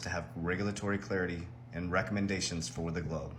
to have regulatory clarity and recommendations for the globe.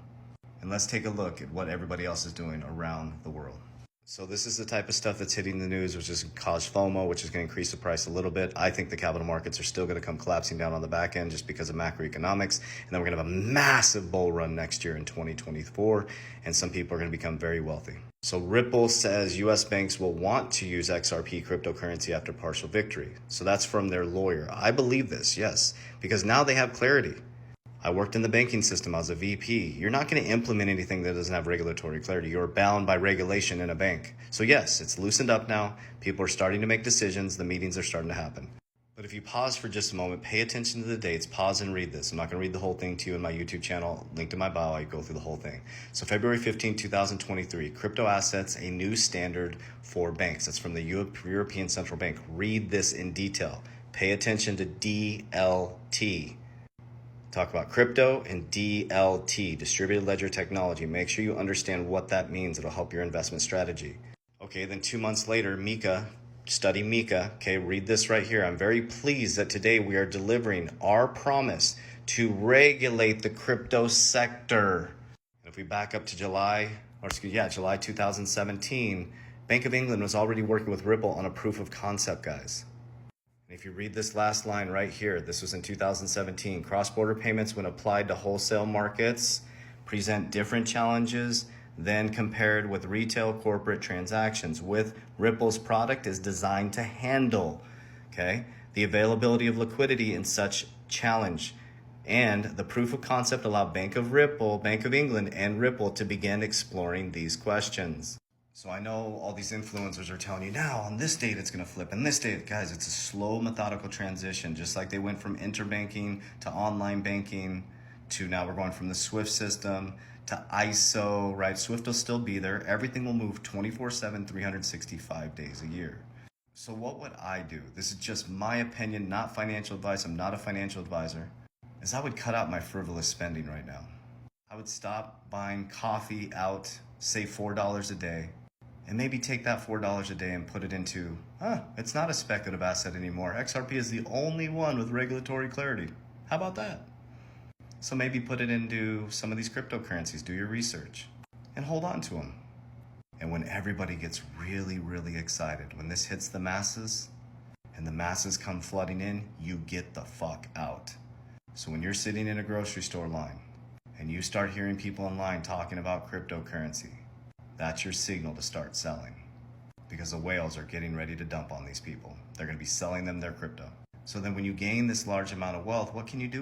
And let's take a look at what everybody else is doing around the world. So this is the type of stuff that's hitting the news, which is cause FOMO, which is going to increase the price a little bit. I think the capital markets are still going to come collapsing down on the back end just because of macroeconomics. And then we're going to have a massive bull run next year in 2024. And some people are going to become very wealthy. So Ripple says U.S. banks will want to use XRP cryptocurrency after partial victory. So that's from their lawyer. I believe this, yes, because now they have clarity. I worked in the banking system. I was a VP. You're not going to implement anything that doesn't have regulatory clarity. You're bound by regulation in a bank. So yes, it's loosened up now. People are starting to make decisions. The meetings are starting to happen. But if you pause for just a moment, pay attention to the dates, pause and read this. I'm not going to read the whole thing to you in my YouTube channel. Linked in my bio, I go through the whole thing. So February 15, 2023, crypto assets, a new standard for banks. That's from the European Central Bank. Read this in detail. Pay attention to DLT. Talk about crypto and DLT, distributed ledger technology. Make sure you understand what that means. It'll help your investment strategy. Okay, then 2 months later, Mika, study Mika. Okay, read this right here. I'm very pleased that today we are delivering our promise to regulate the crypto sector. And if we back up to July 2017, Bank of England was already working with Ripple on a proof of concept, guys. If you read this last line right here, this was in 2017. Cross-border payments, when applied to wholesale markets, present different challenges than compared with retail corporate transactions. With Ripple's product is designed to handle, okay, the availability of liquidity in such challenge. And the proof of concept allowed Bank of England, and Ripple to begin exploring these questions. So I know all these influencers are telling you now on this date it's going to flip, and this date, guys, it's a slow methodical transition, just like they went from interbanking to online banking to now we're going from the SWIFT system to ISO, right? SWIFT will still be there. Everything will move 24/7, 365 days a year. So what would I do? This is just my opinion, not financial advice. I'm not a financial advisor. Is I would cut out my frivolous spending right now. I would stop buying coffee out, save $4 a day. And maybe take that $4 a day and put it into, it's not a speculative asset anymore. XRP is the only one with regulatory clarity. How about that? So maybe put it into some of these cryptocurrencies, do your research, and hold on to them. And when everybody gets really, really excited, when this hits the masses, and the masses come flooding in, you get the fuck out. So when you're sitting in a grocery store line, and you start hearing people online talking about cryptocurrency, that's your signal to start selling, because the whales are getting ready to dump on these people. They're going to be selling them their crypto. So then when you gain this large amount of wealth, what can you do with